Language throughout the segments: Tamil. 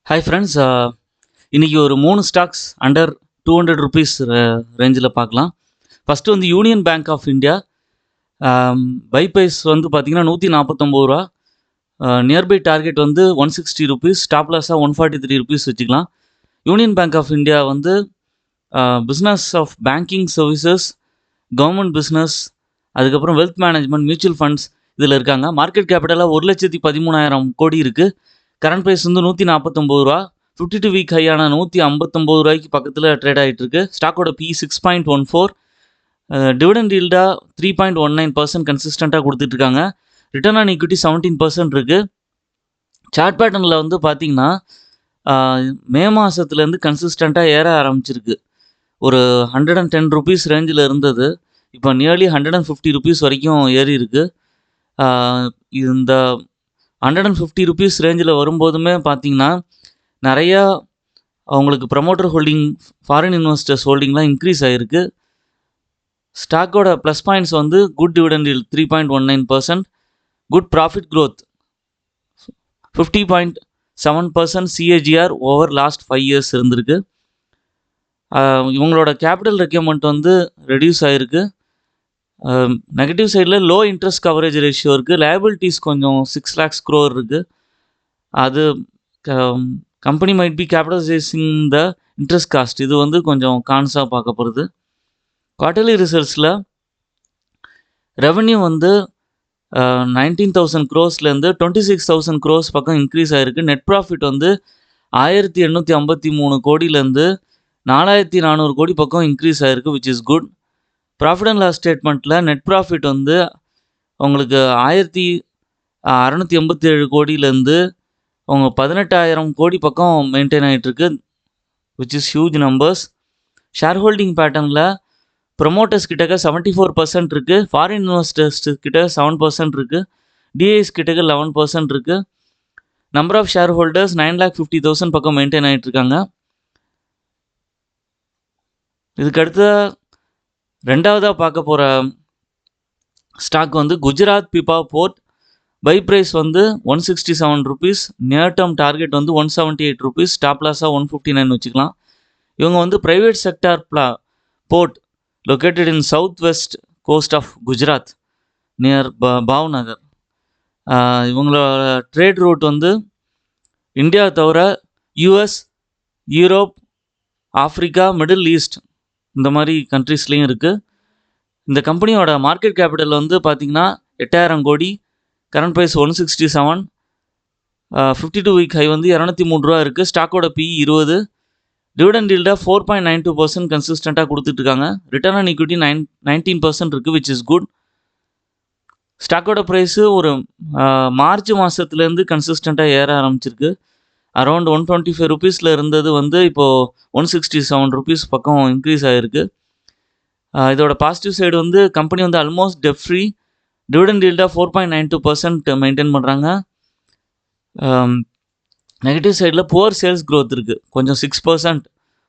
Hi friends. இன்றைக்கி ஒரு 3 ஸ்டாக்ஸ் அண்டர் 200 ருபீஸ் ரேஞ்சில் பார்க்கலாம். ஃபஸ்ட்டு வந்து Union Bank of India. Buy price வந்து பார்த்திங்கன்னா ரூ. 149. நியர்பை டார்கெட் வந்து 160 ருபீஸ், ஸ்டாப் லாஸாக 143 ருபீஸ் வச்சுக்கலாம். யூனியன் பேங்க் ஆஃப் இந்தியா வந்து business of banking services, government business, அதுக்கப்புறம் வெல்த் மேனேஜ்மெண்ட், மியூச்சுவல் ஃபண்ட்ஸ் இதில் இருக்காங்க. மார்க்கெட் கேபிட்டலாக 1,13,000 கோடி இருக்குது. கரண்ட் ப்ரைஸ் வந்து ரூ. 149. 52 வீக் ஹையான ரூ. 159 பக்கத்தில் ட்ரேட் ஆகிட்டு இருக்கு. ஸ்டாக்கோட பி 6.14. டிவிடெண்ட் ஈல்டாக 3.19% கன்சிஸ்டண்ட்டாக கொடுத்துட்ருக்காங்க. ரிட்டர்ன் ஆன் ஈக்விட்டி 17% இருக்குது. சார்ட் பேட்டர்னில் வந்து பார்த்திங்கன்னா மே மாதத்துலேருந்து கன்சிஸ்டண்ட்டாக ஏற ஆரம்பிச்சிருக்கு. ஒரு 110 ருபீஸ் ரேஞ்சில் இருந்தது, இப்போ நியர்லி 150 ருபீஸ் வரைக்கும் ஏறி இருக்குது. இந்த 150 ருபீஸ் ரேஞ்சில் வரும்போதுமே பார்த்திங்கன்னா நிறையா அவங்களுக்கு ப்ரமோட்டர் ஹோல்டிங், ஃபாரின் இன்வெஸ்டர்ஸ் ஹோல்டிங்லாம் இன்க்ரீஸ் ஆகிருக்கு. ஸ்டாக்கோட ப்ளஸ் பாயிண்ட்ஸ் வந்து good dividend yield 3.19%, good profit growth 50.7% CAGR over last 5 years இருந்திருக்கு. இவங்களோட கேபிட்டல் ரெக்யர்மெண்ட் வந்து ரெடியூஸ் ஆகிருக்கு. நெகட்டிவ் சைடில் லோ இன்ட்ரெஸ்ட் கவரேஜ் ரேஷியோ இருக்குது. லைபிலிட்டிஸ் கொஞ்சம் 6 lakhs crore இருக்குது. அது company might be capitalising the interest cost. இது வந்து கொஞ்சம் கான்ஸாக பார்க்கப்படுது. குவார்ட்டர்லி ரிசல்ட்ஸில் ரெவன்யூ வந்து 19,000 crores-லேருந்து 26,000 crores பக்கம் இன்க்ரீஸ் ஆகிருக்கு. நெட் ப்ராஃபிட் வந்து 1,853 கோடியிலேருந்து 4,400 கோடி பக்கம் இன்க்ரீஸ் ஆகிருக்கு, which is good. Profit and loss ஸ்டேட்மெண்ட்டில் நெட் ப்ராஃபிட் வந்து உங்களுக்கு 1,687 கோடியிலேருந்து அவங்க 18,000 கோடி பக்கம் மெயின்டைன் ஆகிட்டுருக்கு, which is huge numbers. Share holding பேட்டர்னில் ப்ரொமோட்டர்ஸ் கிட்டக்க 74% இருக்குது, ஃபாரின் இன்வெஸ்டர்ஸ் கிட்ட 7% இருக்குது, டிஐஎஸ் கிட்டக்க 11% இருக்குது. நம்பர் ஆஃப் ஷேர் ஹோல்டர்ஸ் 9,50,000 பக்கம் மெயின்டைன் ஆகிட்டுருக்காங்க. இதுக்கடுத்த ரெண்டாவதாக பார்க்க போகிற ஸ்டாக் வந்து Gujarat Pipavav port. Buy price வந்து 167 ருபீஸ், நியர் டேர்ம் டார்கெட் வந்து 178 ருபீஸ், ஸ்டாப் லாஸாக 159 வச்சுக்கலாம். இவங்க வந்து private sector port located in south west coast of Gujarat near Bhavnagar. இவங்களோட ட்ரேட் ரூட் வந்து இந்தியா தவிர US, Europe, Africa, middle east இந்த மாதிரி கண்ட்ரீஸ்லேயும் இருக்குது. இந்த கம்பெனியோட மார்க்கெட் கேபிட்டல் வந்து பார்த்திங்கன்னா 8,000 கோடி, கரண்ட் ப்ரைஸ் 167, 52 வீக் ஹை வந்து 203 ரூபா இருக்குது. ஸ்டாக்கோட பி 20, டிவிடெண்ட் ஈல்டாக 4.92% கன்சிஸ்டண்ட்டாக கொடுத்துட்ருக்காங்க. ரிட்டர்ன் ஆன் ஈக்விட்டி 19% இருக்குது, விச் இஸ் குட். ஸ்டாக்கோட ப்ரைஸு ஒரு மார்ச் மாதத்துலேருந்து கன்சிஸ்டண்ட்டாக ஏற ஆரம்பிச்சிருக்கு. அரௌண்ட் 125 ருபீஸில் இருந்தது வந்து இப்போது 167 ருபீஸ் பக்கம் இன்க்ரீஸ் ஆகிருக்கு. இதோட பாசிட்டிவ் சைடு வந்து கம்பெனி வந்து ஆல்மோஸ்ட் டெப் ஃப்ரீ, டிவிடெண்ட் ஈல்டாக 4.92% மெயின்டைன் பண்ணுறாங்க. நெகட்டிவ் சைடில் புவர் சேல்ஸ் க்ரோத் இருக்குது, கொஞ்சம் 6%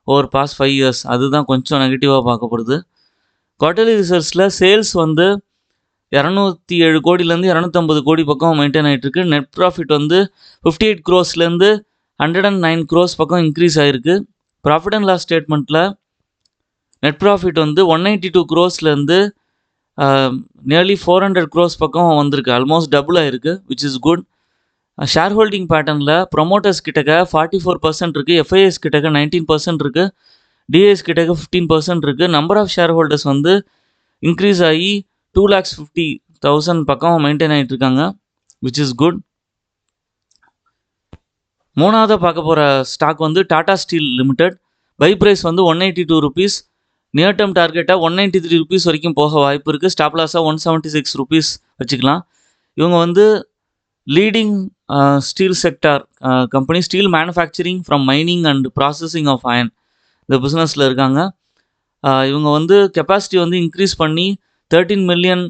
ஓவர் பாஸ்ட் 5 இயர்ஸ். அதுதான் கொஞ்சம் நெகட்டிவாக பார்க்கப்படுது. குவார்ட்டர்லி ரிசல்ட்ஸில் சேல்ஸ் வந்து 207 கோடியிலேருந்து 250 கோடி பக்கம் மெயின்டைன் ஆகிட்டுருக்கு. நெட் ப்ராஃபிட் வந்து 58 crores-லேருந்து 109 crores பக்கம் இன்க்ரீஸ் ஆகிருக்கு. ப்ராஃபிட் அண்ட் லாஸ் ஸ்டேட்மெண்ட்டில் நெட் ப்ராஃபிட் வந்து 192 crores-லேருந்து நியர்லி 400 crores பக்கம் வந்திருக்கு, ஆல்மோஸ்ட் டபுள் ஆகிருக்கு, which is good. Share holding பேட்டர்னில் ப்ரொமோட்டர்ஸ் கிட்டக்க 44% இருக்குது, எஃப்ஐஎஸ் கிட்டக்க 19% இருக்குது, டிஐஎஸ் கிட்டக்க 15% இருக்குது. நம்பர் ஆஃப் ஷேர் ஹோல்டர்ஸ் வந்து இன்க்ரீஸ் ஆகி 2,50,000 பக்கம் மெயின்டைன் ஆகிட்டு இருக்காங்க, விச் இஸ் குட். மூணாவதாக பார்க்க போகிற ஸ்டாக் வந்து Tata Steel Limited. Buy price வந்து 182 ருபீஸ், நியர் டேர்ம் டார்கெட்டாக 193 ருபீஸ் வரைக்கும் போக வாய்ப்பு இருக்குது. ஸ்டாப் லாஸாக 176 ருபீஸ் வச்சுக்கலாம். இவங்க வந்து leading steel sector company, steel manufacturing from mining and processing of iron இந்த பிஸ்னஸில் இருக்காங்க. இவங்க வந்து கெப்பாசிட்டி வந்து இன்க்ரீஸ் பண்ணி 13 மில்லியன்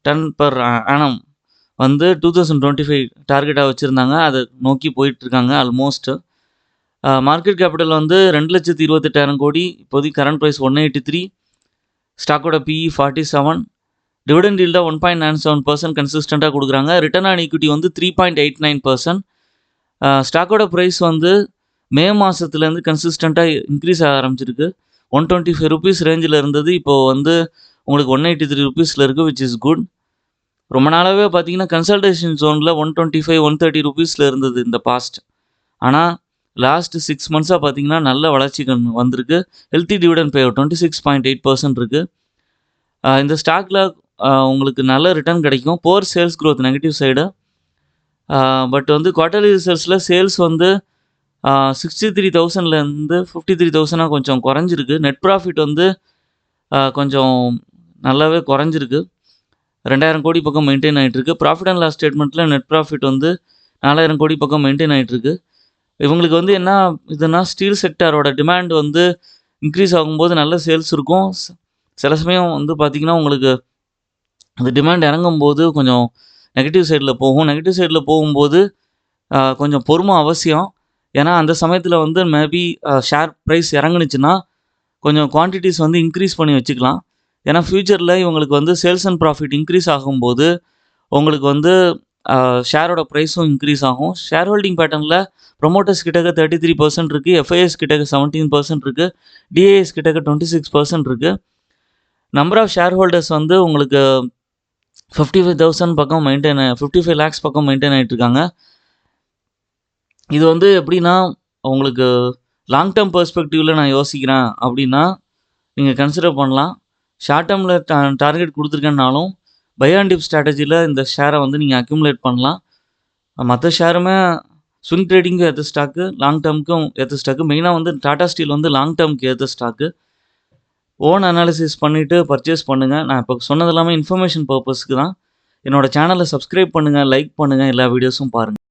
டன் பர் ஆனம் வந்து 2025 டார்கெட்டாக வச்சுருந்தாங்க. அதை நோக்கி போயிட்டுருக்காங்க ஆல்மோஸ்ட்டு. மார்க்கெட் கேபிட்டல் வந்து 2,28,000 கோடி, இப்போதைக்கு கரண்ட் ப்ரைஸ் 183, ஸ்டாக்கோட பிஇ 47, டிவிடெண்ட் ஈல்டாக 1.97% கன்சிஸ்டண்ட்டாக கொடுக்குறாங்க. ரிட்டர்ன் ஆன் ஈக்விட்டி வந்து 3.89%, ஸ்டாக்கோட ப்ரைஸ் வந்து மே மாதத்துலேருந்து கன்சிஸ்டண்ட்டாக இன்க்ரீஸ் ஆக ஆரம்பிச்சிருக்கு. ₹125 ரேஞ்சில் இருந்தது. இப்போது வந்து உங்களுக்கு ₹183 இருக்குது, விச் இஸ் குட். ரொம்ப நாளாகவே பார்த்தீங்கன்னா கன்சல்டேஷன் ஜோனில் ₹125, ₹130 இருந்தது இந்த பாஸ்ட். ஆனால் லாஸ்ட் 6 மந்த்ஸாக பார்த்தீங்கன்னா நல்ல வளர்ச்சி வந்திருக்கு. ஹெல்த்தி டிவிடெண்ட் பே அவுட் 26.8% இருக்குது. இந்த ஸ்டாக்கில் உங்களுக்கு நல்ல ரிட்டர்ன் கிடைக்கும். Poor sales growth negative side. But வந்து குவார்ட்டர்லி ரிசல்ட்ஸில் சேல்ஸ் வந்து 63,000லேருந்து 53,000 கொஞ்சம் குறைஞ்சிருக்கு. நெட் ப்ராஃபிட் வந்து கொஞ்சம் நல்லாவே குறைஞ்சிருக்கு. 2,000 கோடி பக்கம் மெயின்டைன் ஆகிட்டுருக்கு. ப்ராஃபிட் அண்ட் லாஸ் ஸ்டேட்மெண்ட்டில் நெட் ப்ராஃபிட் வந்து 4,000 கோடி பக்கம் மெயின்டைன் ஆகிட்டுருக்கு. இவங்களுக்கு வந்து என்ன இதுனா, ஸ்டீல் செக்டாரோட டிமாண்ட் வந்து இன்க்ரீஸ் ஆகும்போது நல்ல சேல்ஸ் இருக்கும். சில சமயம் வந்து பார்த்திங்கன்னா உங்களுக்கு அந்த டிமாண்ட் இறங்கும்போது கொஞ்சம் நெகட்டிவ் சைடில் போகும். நெகட்டிவ் சைடில் போகும்போது கொஞ்சம் பொறுமை அவசியம். ஏன்னா அந்த சமயத்தில் வந்து மேபி ஷேர் ப்ரைஸ் இறங்குனுச்சுன்னா கொஞ்சம் குவான்டிட்டிஸ் வந்து இன்க்ரீஸ் பண்ணி வச்சுக்கலாம். ஏன்னா ஃப்யூச்சரில் இவங்களுக்கு வந்து சேல்ஸ் அண்ட் ப்ராஃபிட் இன்க்ரீஸ் ஆகும்போது உங்களுக்கு வந்து ஷேரோட ப்ரைஸும் இன்க்ரீஸ் ஆகும். ஷேர் ஹோல்டிங் பேட்டர்னில் ப்ரொமோட்டர்ஸ் கிட்டக்க 33% இருக்குது, எஃப்ஐஎஸ் கிட்டக்க 17% இருக்குது, டிஏஎஸ் கிட்டக்க 26% இருக்குது. நம்பர் ஆஃப் ஷேர் ஹோல்டர்ஸ் வந்து உங்களுக்கு 55,000 பக்கம் 55 lakhs பக்கம் மெயின்டைன் ஆகிட்டுருக்காங்க. இது வந்து எப்படின்னா, உங்களுக்கு லாங் டேர்ம் பெர்ஸ்பெக்டிவில் நான் யோசிக்கிறேன் அப்படின்னா நீங்கள் கன்சிடர் பண்ணலாம். ஷார்ட் டேர்மில் டார்கெட் கொடுத்துருக்கேன்னாலும் பை அண்ட் டிப் ஸ்ட்ராட்டஜியில் இந்த ஷேரை வந்து நீங்கள் அக்யூமுலேட் பண்ணலாம். மற்ற ஷேருமே ஸ்விங் ட்ரேடிங்க்கு ஏற்ற ஸ்டாக்கு, லாங் டேர்முக்கும் ஏற்ற ஸ்டாக்கு. மெயினாக வந்து டாடா ஸ்டீல் வந்து லாங் டேர்முக்கு ஏற்ற ஸ்டாக்கு. ஓன் அனாலிசிஸ் பண்ணிவிட்டு பர்ச்சேஸ் பண்ணுங்கள். நான் இப்போ சொன்னது எல்லாமே இன்ஃபர்மேஷன் பர்பஸ்க்கு தான். என்னோடய சேனலை சப்ஸ்கிரைப் பண்ணுங்கள், லைக் பண்ணுங்கள், எல்லா வீடியோஸும் பாருங்கள்.